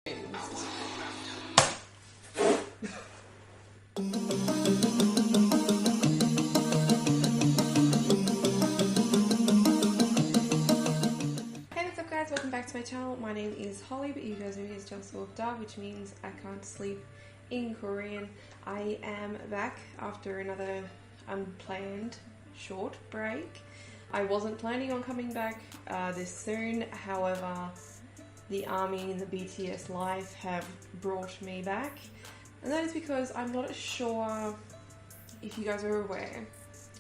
Hey, what's up guys, welcome back to my channel. My name is Holly, but you guys know me as Jungsookda, which means I can't sleep in Korean. I am back after another unplanned short break. I wasn't planning on coming back this soon, however, the ARMY and the BTS life have brought me back, and that is because I'm not sure if you guys are aware,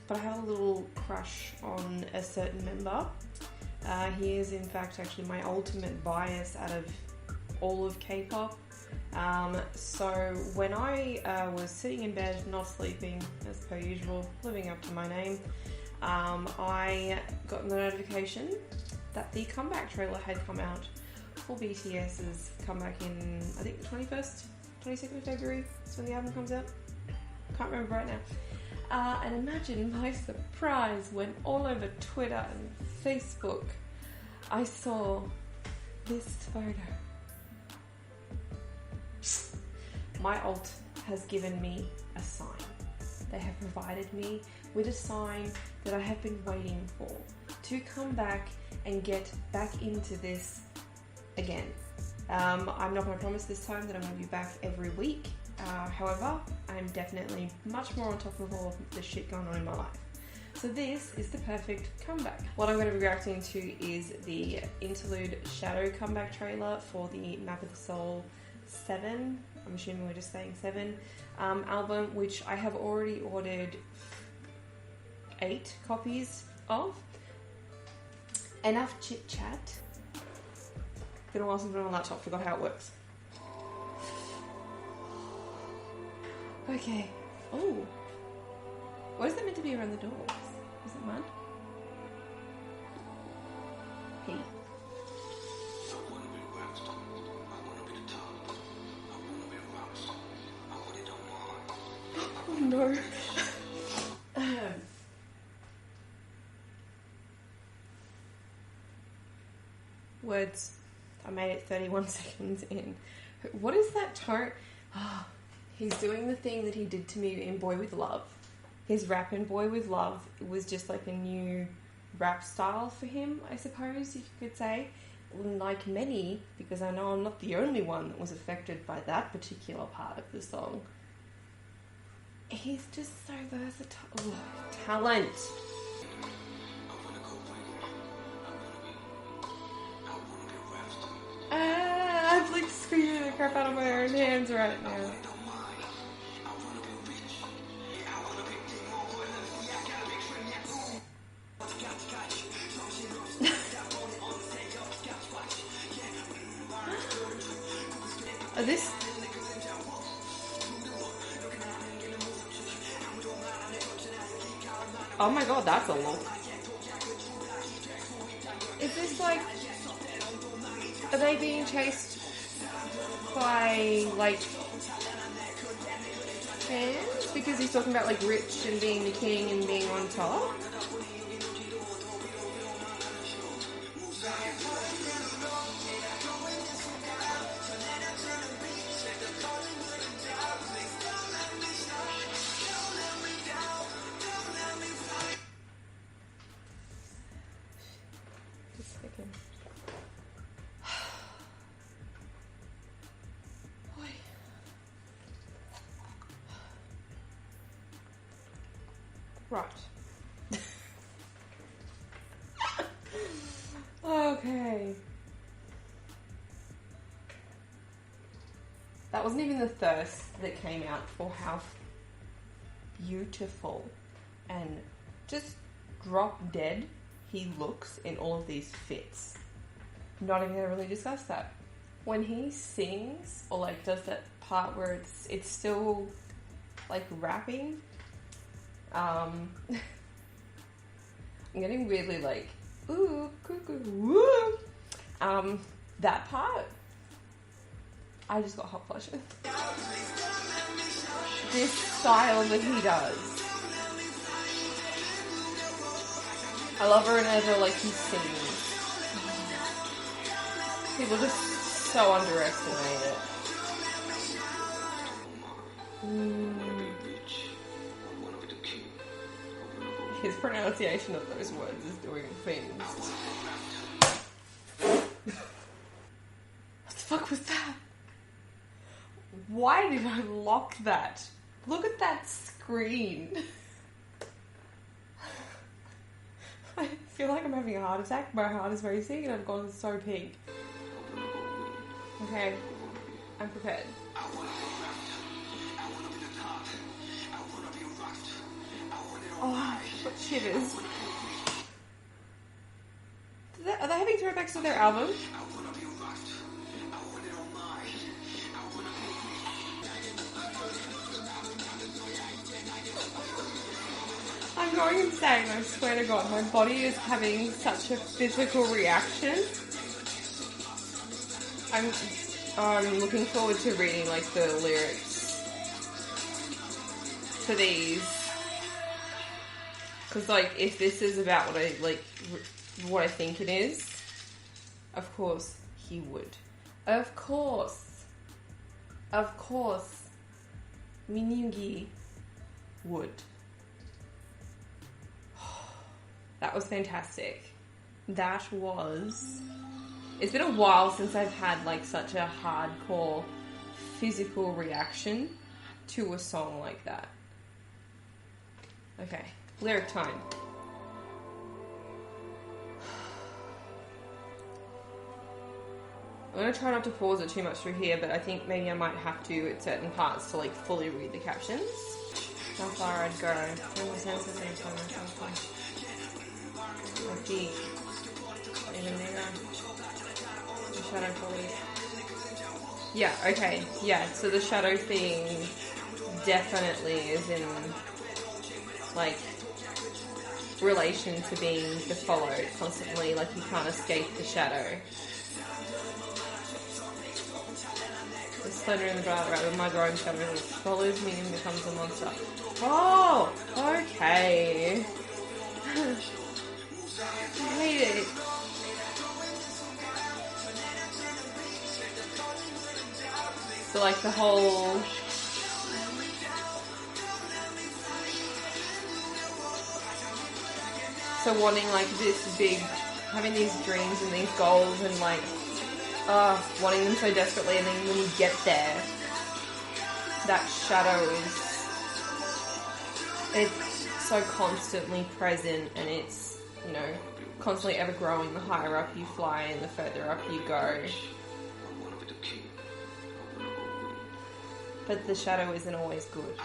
but I have a little crush on a certain member. He is in fact actually my ultimate bias out of all of K-pop. So when I was sitting in bed, not sleeping as per usual, living up to my name, I got the notification that the comeback trailer had come out for BTS's comeback in, I think, the 21st, 22nd of February is when the album comes out. Can't remember right now. And imagine my surprise when all over Twitter and Facebook I saw this photo. My alt has given me a sign. They have provided me with a sign that I have been waiting for to come back and get back into this again. I'm not going to promise this time that I'm going to be back every week. However, I'm definitely much more on top of all of the shit going on in my life. So this is the perfect comeback. What I'm going to be reacting to is the Interlude Shadow comeback trailer for the Map of the Soul 7, I'm assuming we're just saying 7, album, which I have already ordered 8 copies of. Enough chit chat. Been a while since I've been on laptop, forgot how it works. Okay. Oh. What is that meant to be around the doors? Is it mud? Hey. Oh no. Words. I made it 31 seconds in. What is that tone? Oh, he's doing the thing that he did to me in Boy With Love. His rap in Boy With Love was just like a new rap style for him, I suppose, if you could say. Like many, because I know I'm not the only one that was affected by that particular part of the song. He's just so versatile. Ooh, talent. I'm like screaming the crap out of my own hands right now. This. Oh my god, that's a look. Is this like, are they being chased by like fans? Because he's talking about like rich and being the king and being on top. Right. Okay. That wasn't even the thirst that came out for how beautiful and just drop dead he looks in all of these fits. Not even gonna really discuss that. When he sings or like does that part where it's still like rapping, I'm getting weirdly like, ooh, cuckoo, woo. That part, I just got hot flushes. This style that he does. I love her whenever like he sings. People just so underestimate it. His pronunciation of those words is doing things. What the fuck was that? Why did I lock that? Look at that screen. I feel like I'm having a heart attack. My heart is racing and I've gone so pink. Okay, I'm prepared. Oh, I've got shivers. Are they having throwbacks to their album? I'm going insane, I swear to God. My body is having such a physical reaction. I'm looking forward to reading like the lyrics for these. Because like, if this is about what I think it is, of course he would. Of course. Minhyungi would. That was fantastic. That was... It's been a while since I've had like such a hardcore physical reaction to a song like that. Okay, lyric time. I'm going to try not to pause it too much through here, but I think maybe I might have to at certain parts to like fully read the captions. How far I'd go. My feet. Even there. The shadow falling. Yeah, okay. Yeah, so the shadow thing definitely is in like relation to being the followed constantly, like you can't escape the shadow. The slender in the bright rabbit, my growing shadow follows me and becomes a monster. Oh, okay. I hate it. So like the whole... So wanting like this big... Having these dreams and these goals and like... wanting them so desperately, and then when you get there, that shadow is... It's so constantly present, and it's, you know, constantly ever growing. The higher up you fly and the further up you go. But the shadow isn't always good.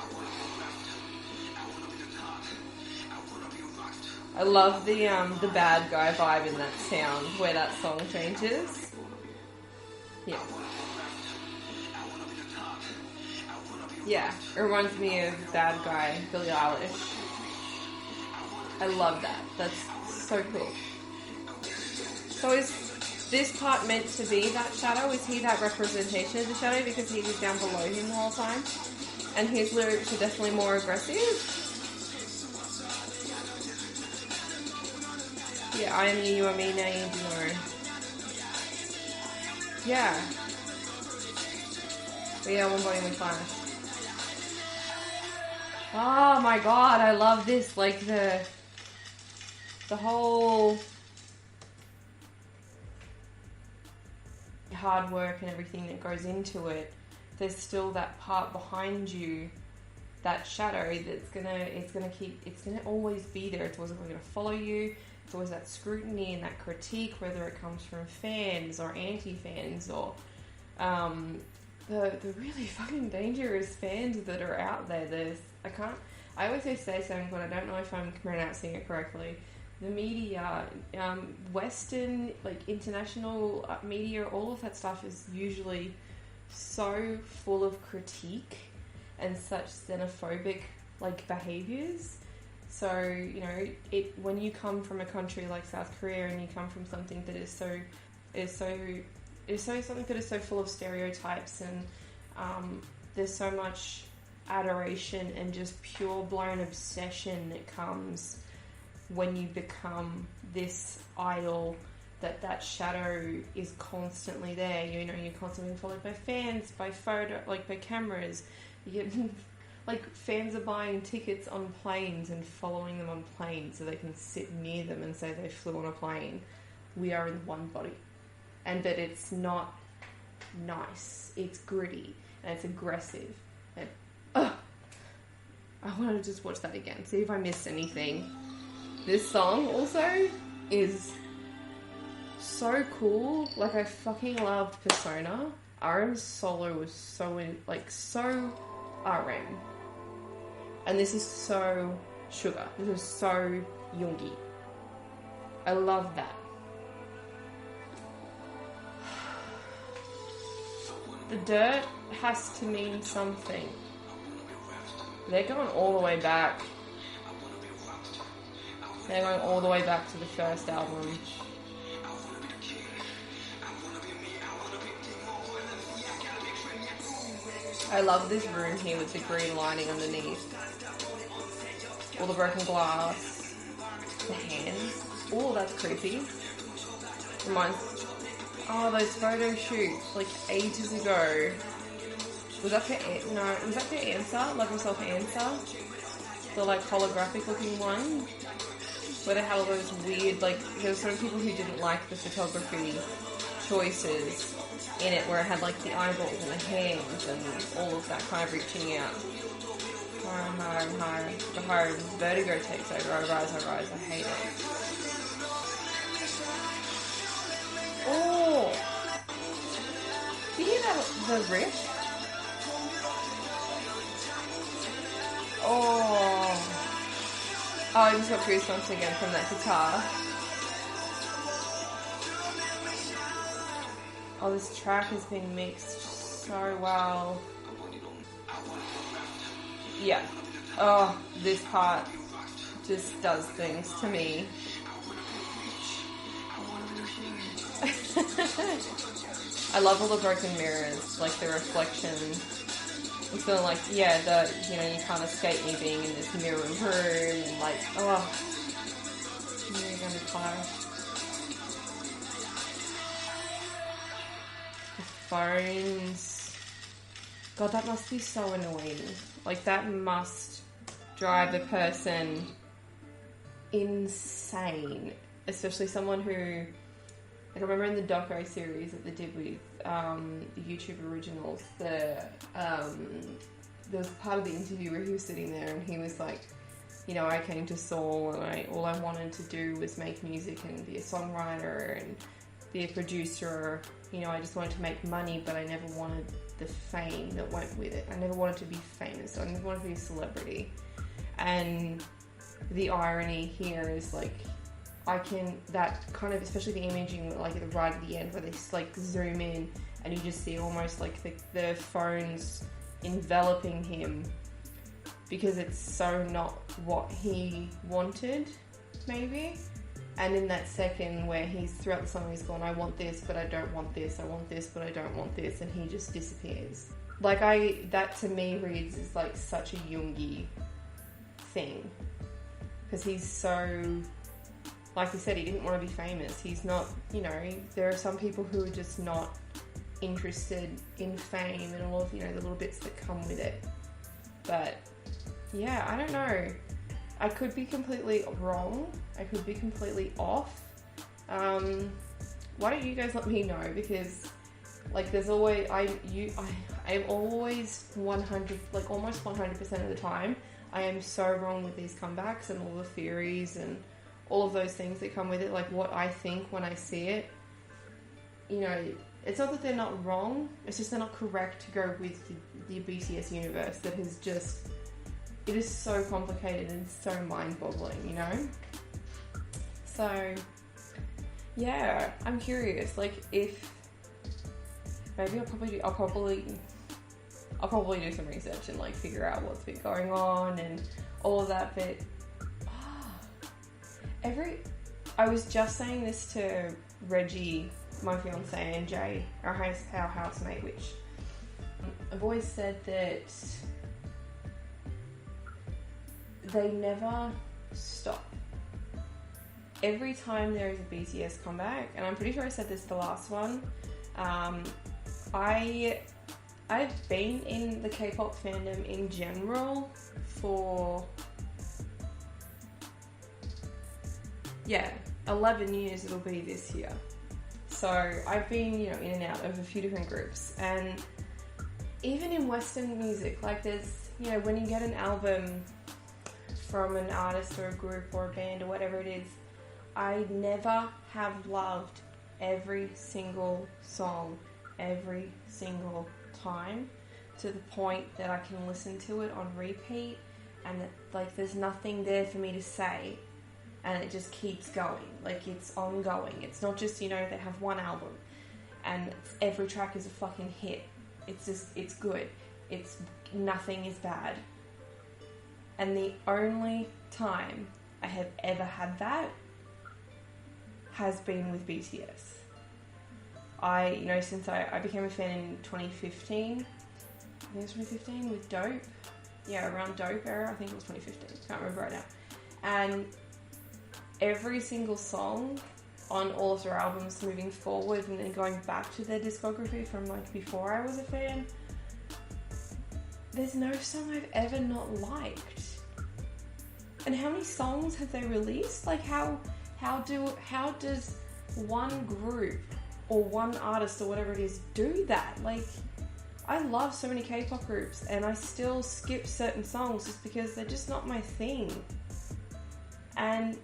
I love the bad guy vibe in that sound where that song changes. Yeah. Yeah, it reminds me of Bad Guy, Billie Eilish. I love that. That's so cool. So is this part meant to be that shadow? Is he that representation of the shadow because he was down below him the whole time? And his lyrics are definitely more aggressive? Yeah, I am you, you are me, now you know. Yeah. We are one body, one flash. Oh my god, I love this. Like the whole hard work and everything that goes into it. There's still that part behind you, that shadow that's gonna always be there. It's always gonna follow you. It's always that scrutiny and that critique, whether it comes from fans or anti-fans or the really fucking dangerous fans that are out there. I always say something, but I don't know if I'm pronouncing it correctly. The media, Western, like international media, all of that stuff is usually so full of critique and such xenophobic like behaviors. So, you know, when you come from a country like South Korea and you come from something that is something that is so full of stereotypes and there's so much adoration and just pure blown obsession that comes when you become this idol that shadow is constantly there. You know, you're constantly followed by fans, by photo, like by cameras. You get like fans are buying tickets on planes and following them on planes so they can sit near them and say they flew on a plane. We are in one body, and that it's not nice. It's gritty and it's aggressive. And I want to just watch that again, see if I missed anything. This song also is so cool. Like, I fucking loved Persona. RM's solo was so RM. And this is so Sugar. This is so Yoongi. I love that. The dirt has to mean something. They're going all the way back. They're going all the way back to the first album. I love this room here with the green lining underneath. All the broken glass. The hands. Oh, that's creepy. Reminds... Oh, those photo shoots, like, ages ago. Was that for... No, was that for Answer? Love Yourself Answer? The, like, holographic looking one? Where they had all those weird, like... There were sort of people who didn't like the photography choices in it, where it had, like, the eyeballs and the hands and all of that kind of reaching out. Higher. The higher vertigo takes over. I rise. I hate it. Oh! Did you hear that, the riff? Oh, I just got goosebumps again from that guitar. Oh, this track has been mixed so well. Yeah. Oh, this part just does things to me. I love all the broken mirrors, like the reflection. It's feeling like, yeah, you can't escape me being in this mirror room, and like, oh, you're gonna cry. The phones. God, that must be so annoying. Like, that must drive a person insane. Especially someone who... I remember in the doco series that they did with the YouTube originals, there was part of the interview where he was sitting there and he was like, you know, I came to Seoul and all I wanted to do was make music and be a songwriter and be a producer. You know, I just wanted to make money, but I never wanted the fame that went with it. I never wanted to be famous. I never wanted to be a celebrity. And the irony here is like, that kind of, especially the imaging, like right at the end where they like zoom in and you just see almost like the phones enveloping him because it's so not what he wanted, maybe. And in that second where he's throughout the song he's gone, I want this but I don't want this, I want this but I don't want this, and he just disappears. Like that to me reads as like such a Yoongi thing, because he's so... Like you said, he didn't want to be famous. He's not, you know, there are some people who are just not interested in fame and all of, you know, the little bits that come with it. But, yeah, I don't know. I could be completely wrong. I could be completely off. Why don't you guys let me know? Because, like, there's always, I'm always 100, like, almost 100% of the time, I am so wrong with these comebacks and all the theories and all of those things that come with it, like what I think when I see it. You know, it's not that they're not wrong, it's just they're not correct to go with the BTS universe that has just, it is so complicated and so mind-boggling, you know? So, yeah, I'm curious, like if, maybe I'll probably do some research and like figure out what's been going on and all of that, but I was just saying this to Reggie, my fiance, and Jay, our housemate, which I've always said that they never stop. every time there is a BTS comeback, and I'm pretty sure I said this the last one, I've been in the K-pop fandom in general for 11 years it'll be this year. So I've been, in and out of a few different groups, and even in Western music, like there's, when you get an album from an artist or a group or a band or whatever it is, I never have loved every single song every single time to the point that I can listen to it on repeat and that, like, there's nothing there for me to say, and it just keeps going, like it's ongoing. It's not just, they have one album and every track is a fucking hit. It's good. Nothing is bad. And the only time I have ever had that has been with BTS. Since I became a fan in 2015, I think it was 2015 with Dope. Yeah, around Dope era, I think it was 2015. Can't remember right now. And every single song on all of their albums moving forward and then going back to their discography from like before I was a fan, there's no song I've ever not liked. And how many songs have they released? Like how does one group or one artist or whatever it is do that? Like, I love so many K-pop groups and I still skip certain songs just because they're just not my thing. And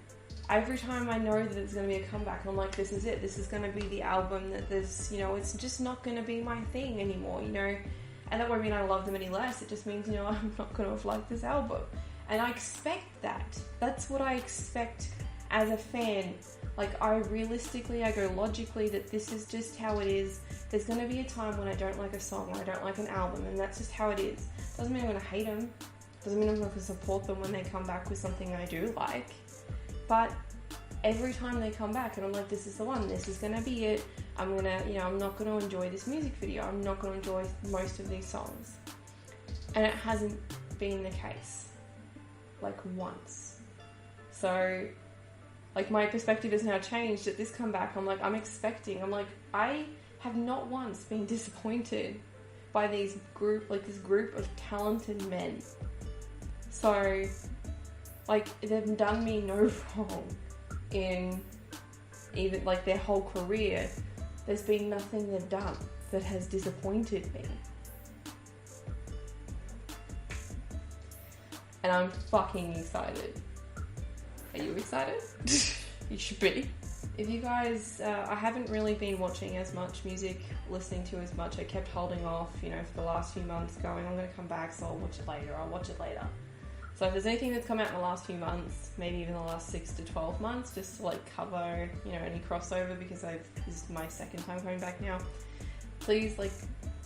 every time I know that there's going to be a comeback, I'm like, this is it. This is going to be the album that there's, it's just not going to be my thing anymore, And that won't mean I love them any less. It just means, I'm not going to have liked this album. And I expect that. That's what I expect as a fan. Like, I go logically that this is just how it is. There's going to be a time when I don't like a song or I don't like an album, and that's just how it is. Doesn't mean I'm going to hate them. Doesn't mean I'm not going to support them when they come back with something I do like. But every time they come back and I'm like, this is the one, this is going to be it. I'm going to, I'm not going to enjoy this music video. I'm not going to enjoy most of these songs. And it hasn't been the case. Like, once. So, like, my perspective has now changed at this comeback. I'm like, I have not once been disappointed by this group of talented men. So, like, they've done me no wrong in even, like, their whole career. There's been nothing they've done that has disappointed me. And I'm fucking excited. Are you excited? You should be. If you guys, I haven't really been watching as much music, listening to as much. I kept holding off, for the last few months, going, I'm going to come back, so I'll watch it later. So if there's anything that's come out in the last few months, maybe even the last 6 to 12 months, just to like cover, any crossover, because this is my second time coming back now, please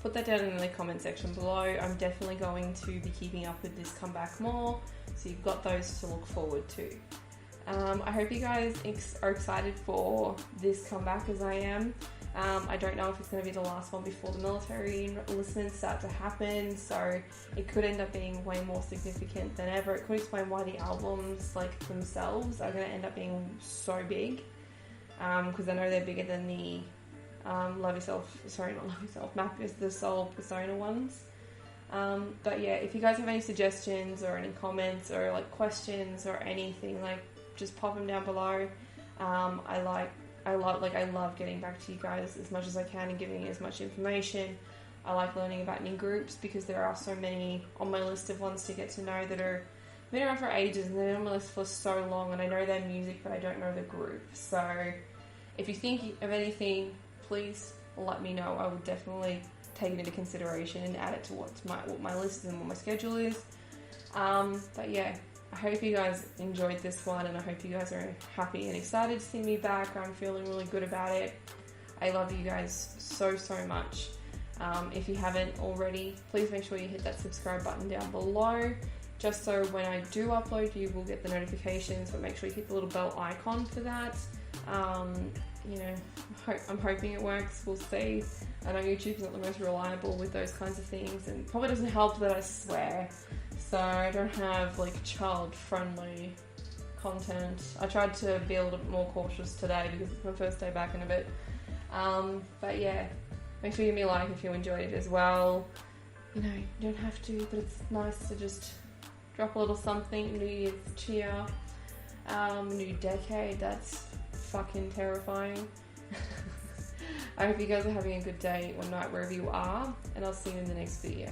put that down in the comment section below. I'm definitely going to be keeping up with this comeback more, so you've got those to look forward to. I hope you guys are excited for this comeback as I am. I don't know if it's going to be the last one before the military enlistments start to happen, so it could end up being way more significant than ever. It could explain why the albums themselves are going to end up being so big, because I know they're bigger than the Map is the Seoul Persona ones. But yeah, if you guys have any suggestions or any comments or questions or anything, just pop them down below. I love getting back to you guys as much as I can and giving you as much information. I like learning about new groups because there are so many on my list of ones to get to know that are been around for ages and they've been on my list for so long, and I know their music but I don't know the group. So if you think of anything, please let me know. I will definitely take it into consideration and add it to what my list and what my schedule is. But yeah, I hope you guys enjoyed this one, and I hope you guys are happy and excited to see me back. I'm feeling really good about it. I love you guys so much. If you haven't already, please make sure you hit that subscribe button down below, just so when I do upload you will get the notifications, but make sure you hit the little bell icon for that. I'm hoping it works. We'll see. I know YouTube's not the most reliable with those kinds of things, and probably doesn't help that I swear. So I don't have child-friendly content. I tried to be a little bit more cautious today because it's my first day back in a bit. But yeah, make sure you give me a like if you enjoyed it as well. You know, you don't have to, but it's nice to just drop a little something. New Year's cheer. New decade, that's fucking terrifying. I hope you guys are having a good day or night wherever you are, and I'll see you in the next video.